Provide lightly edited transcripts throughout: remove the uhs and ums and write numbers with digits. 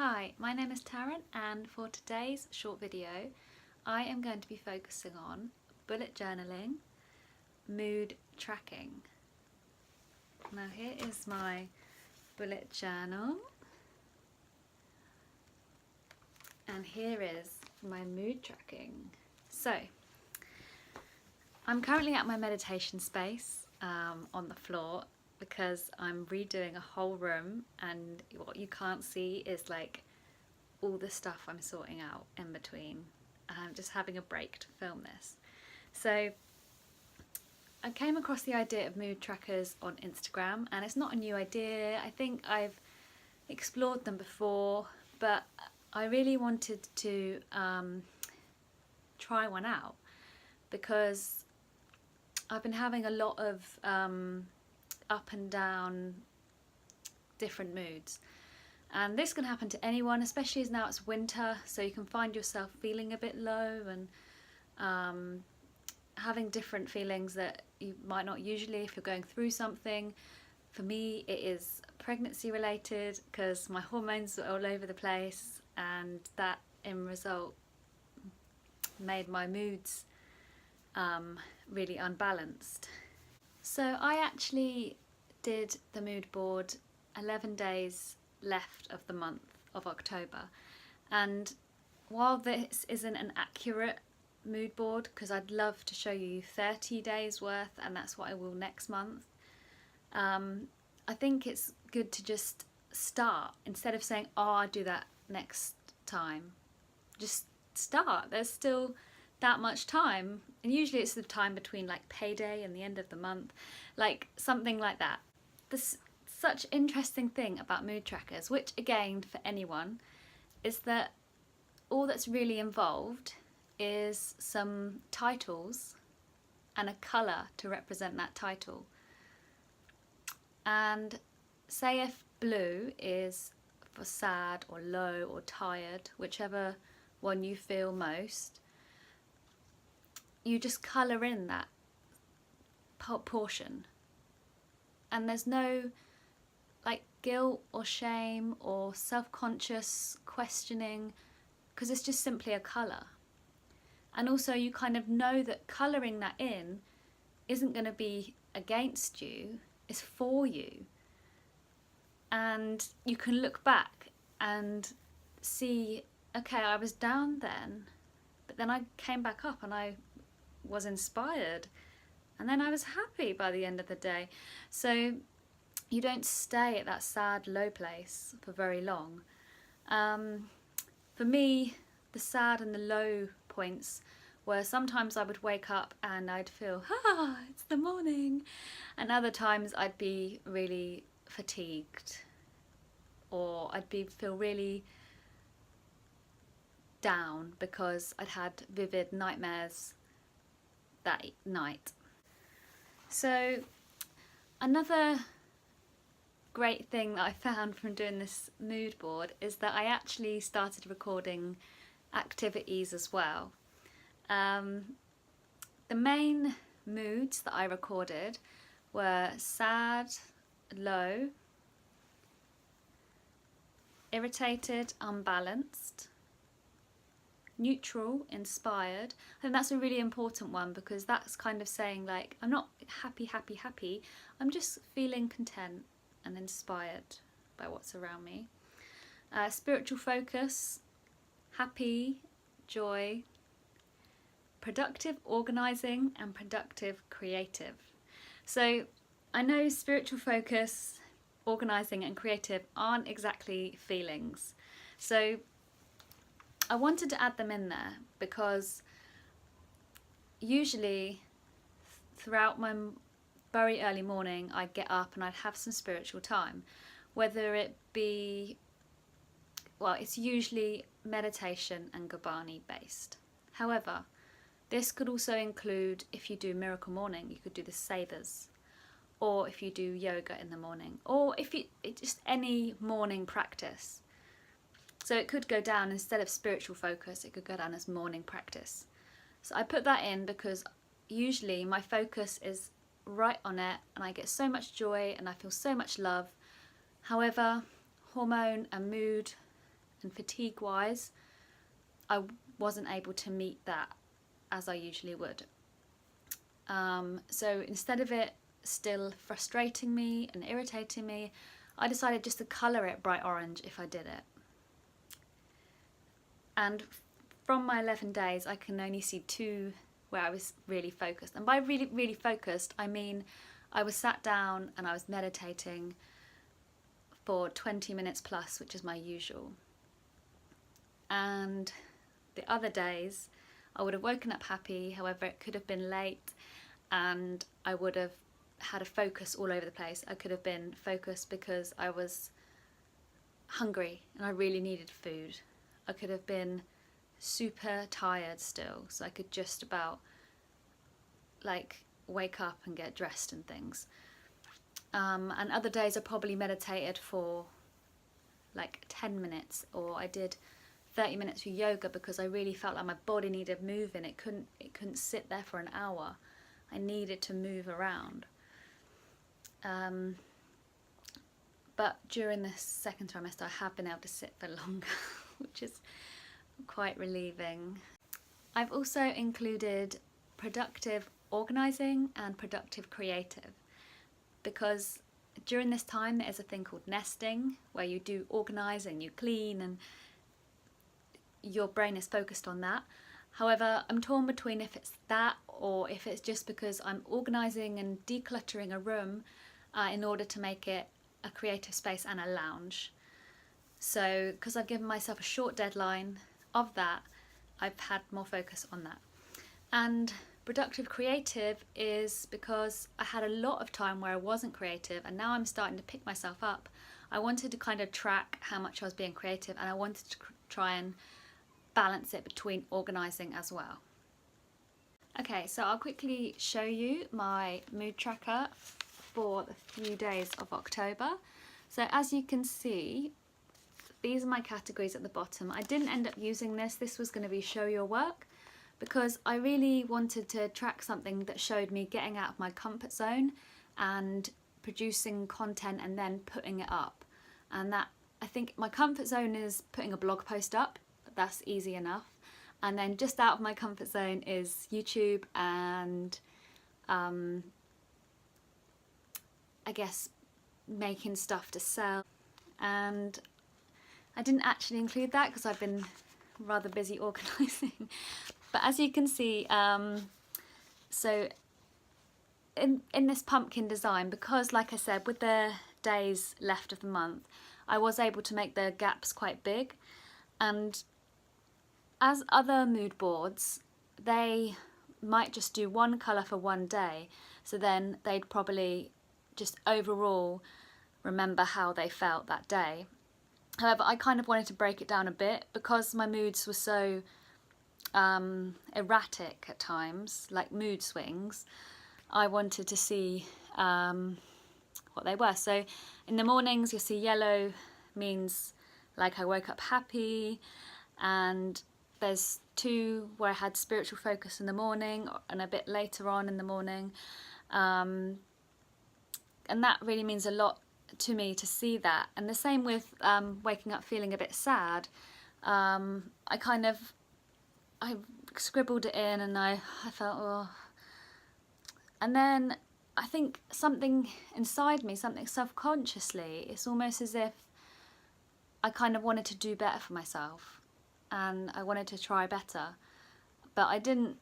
Hi, my name is Taryn, and for today's short video I am going to be focusing on bullet journaling, mood tracking. Now here is my bullet journal and here is my mood tracking. So I'm currently at my meditation space on the floor because I'm redoing a whole room, and what you can't see is like all the stuff I'm sorting out in between. I'm just having a break to film this. So I came across the idea of mood trackers on Instagram, and it's not a new idea. I think I've explored them before, but I really wanted to try one out because I've been having a lot of up and down different moods, and this can happen to anyone, especially as now it's winter, so you can find yourself feeling a bit low and having different feelings that you might not usually if you're going through something. For me it is pregnancy related because my hormones are all over the place, and that in result made my moods really unbalanced. So I actually did the mood board 11 days left of the month of October, and while this isn't an accurate mood board, because I'd love to show you 30 days worth and that's what I will next month, I think it's good to just start instead of saying, oh, I'll do that next time. Just start. There's still that much time, and usually it's the time between like payday and the end of the month, like something like that. This such interesting thing about mood trackers, which again for anyone, is that all that's really involved is some titles and a colour to represent that title. And say if blue is for sad or low or tired, whichever one you feel most, you just colour in that portion, and there's no like guilt or shame or self-conscious questioning, because it's just simply a colour. And also you kind of know that colouring that in isn't going to be against you, it's for you, and you can look back and see, okay, I was down then, but then I came back up and I was inspired, and then I was happy by the end of the day. So you don't stay at that sad low place for very long. For me, the sad and the low points were sometimes I would wake up and I'd feel, it's the morning, and other times I'd be really fatigued, or feel really down because I'd had vivid nightmares that night. So another great thing that I found from doing this mood board is that I actually started recording activities as well. The main moods that I recorded were sad, low, irritated, unbalanced, neutral, inspired. I think that's a really important one because that's kind of saying like, I'm not happy, I'm just feeling content and inspired by what's around me. Spiritual focus, happy, joy, productive, organising, and productive, creative. So I know spiritual focus, organising and creative aren't exactly feelings, so I wanted to add them in there because usually throughout my very early morning I'd get up and I'd have some spiritual time, whether it be, well, it's usually meditation and Gurbani based. However, this could also include, if you do Miracle Morning, you could do the Savers, or if you do yoga in the morning, or if you just any morning practice. So it could go down, instead of spiritual focus, it could go down as morning practice. So I put that in because usually my focus is right on it and I get so much joy and I feel so much love. However, hormone and mood and fatigue wise, I wasn't able to meet that as I usually would. So instead of it still frustrating me and irritating me, I decided just to colour it bright orange if I did it. And from my 11 days, I can only see 2 where I was really focused. And by really, really focused, I mean I was sat down and I was meditating for 20 minutes plus, which is my usual. And the other days, I would have woken up happy, however it could have been late, and I would have had a focus all over the place. I could have been focused because I was hungry and I really needed food. I could have been super tired still, so I could just about like wake up and get dressed and things. And other days I probably meditated for like 10 minutes, or I did 30 minutes of yoga because I really felt like my body needed moving. It couldn't sit there for an hour. I needed to move around. But during this second trimester, I have been able to sit for longer, which is quite relieving. I've also included productive organising and productive creative, because during this time there is a thing called nesting, where you do organise and you clean and your brain is focused on that. However, I'm torn between if it's that or if it's just because I'm organising and decluttering a room in order to make it a creative space and a lounge. So, because I've given myself a short deadline of that, I've had more focus on that. And productive creative is because I had a lot of time where I wasn't creative, and now I'm starting to pick myself up. I wanted to kind of track how much I was being creative, and I wanted to try and balance it between organising as well. Okay, so I'll quickly show you my mood tracker for the few days of October. So as you can see, these are my categories at the bottom. I didn't end up using this. This was going to be show your work, because I really wanted to track something that showed me getting out of my comfort zone and producing content and then putting it up. And that, I think my comfort zone is putting a blog post up. That's easy enough. And then just out of my comfort zone is YouTube and I guess making stuff to sell. And I didn't actually include that because I've been rather busy organising. But as you can see, so in this pumpkin design, because like I said, with the days left of the month, I was able to make the gaps quite big. And as other mood boards, they might just do one colour for one day, so then they'd probably just overall remember how they felt that day. However, I kind of wanted to break it down a bit because my moods were so erratic at times, like mood swings. I wanted to see what they were. So in the mornings you'll see yellow means like I woke up happy, and there's 2 where I had spiritual focus in the morning and a bit later on in the morning, and that really means a lot to me to see that. And the same with waking up feeling a bit sad. I scribbled it in and I felt, oh. And then I think something inside me, something subconsciously, it's almost as if I kind of wanted to do better for myself and I wanted to try better. But I didn't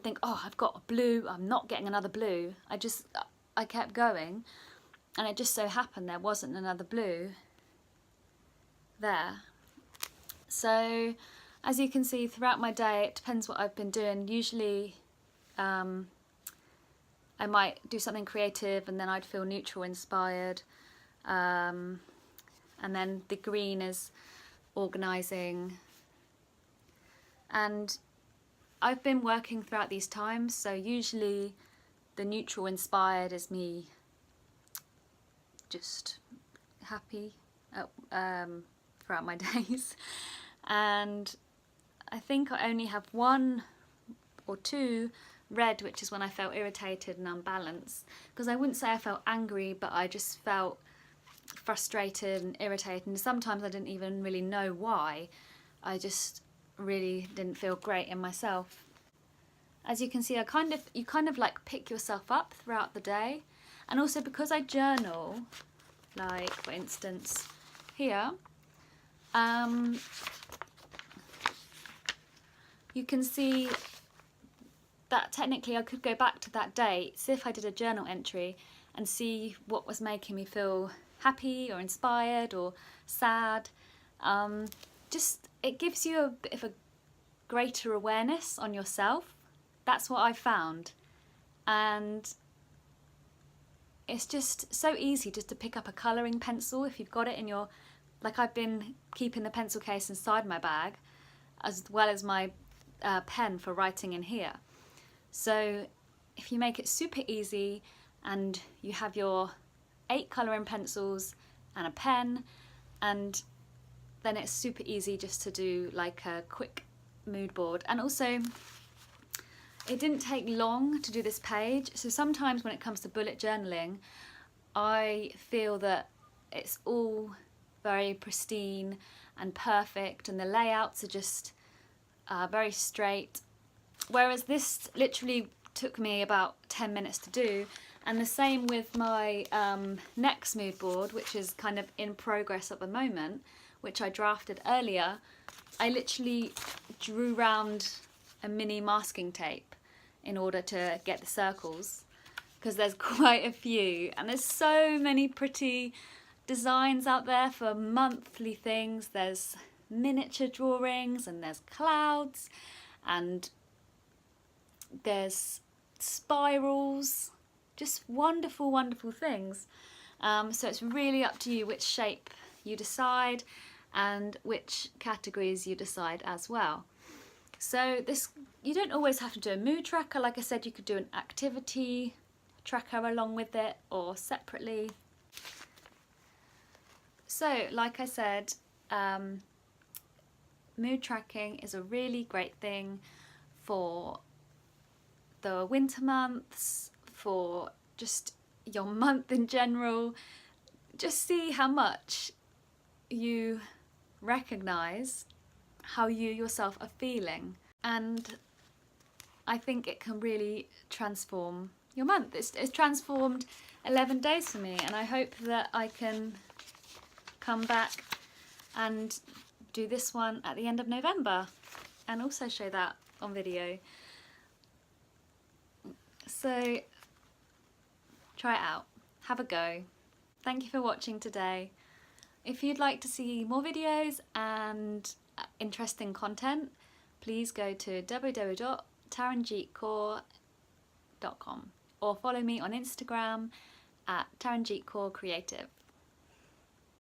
think, oh, I've got a blue, I'm not getting another blue. I kept going, and it just so happened there wasn't another blue there. So as you can see throughout my day, it depends what I've been doing. Usually I might do something creative and then I'd feel neutral inspired, and then the green is organising. And I've been working throughout these times, so usually the neutral inspired is me just happy throughout my days. And I think I only have 1 or 2 red, which is when I felt irritated and unbalanced, because I wouldn't say I felt angry, but I just felt frustrated and irritated, and sometimes I didn't even really know why. I just really didn't feel great in myself. As you can see, you kind of like pick yourself up throughout the day. And also because I journal, like for instance here, you can see that technically I could go back to that day, see if I did a journal entry and see what was making me feel happy or inspired or sad. Just, it gives you a bit of a greater awareness on yourself. That's what I found. And it's just so easy just to pick up a colouring pencil if you've got it in your, like I've been keeping the pencil case inside my bag as well as my pen for writing in here. So if you make it super easy and you have your 8 colouring pencils and a pen, and then it's super easy just to do like a quick mood board. And also it didn't take long to do this page, so sometimes when it comes to bullet journaling I feel that it's all very pristine and perfect and the layouts are just very straight, whereas this literally took me about 10 minutes to do. And the same with my next mood board, which is kind of in progress at the moment, which I drafted earlier. I literally drew round a mini masking tape in order to get the circles, because there's quite a few and there's so many pretty designs out there for monthly things. There's miniature drawings and there's clouds and there's spirals, just wonderful, wonderful things. So it's really up to you which shape you decide and which categories you decide as well. So this, you don't always have to do a mood tracker. Like I said, you could do an activity tracker along with it or separately. So like I said, mood tracking is a really great thing for the winter months, for just your month in general. Just see how much you recognise how you yourself are feeling, and I think it can really transform your month. It's transformed 11 days for me, and I hope that I can come back and do this one at the end of November and also show that on video. So try it out, have a go. Thank you for watching today. If you'd like to see more videos and interesting content, please go to www.taranjeetkaur.com or follow me on Instagram at taranjeetkaurcreative.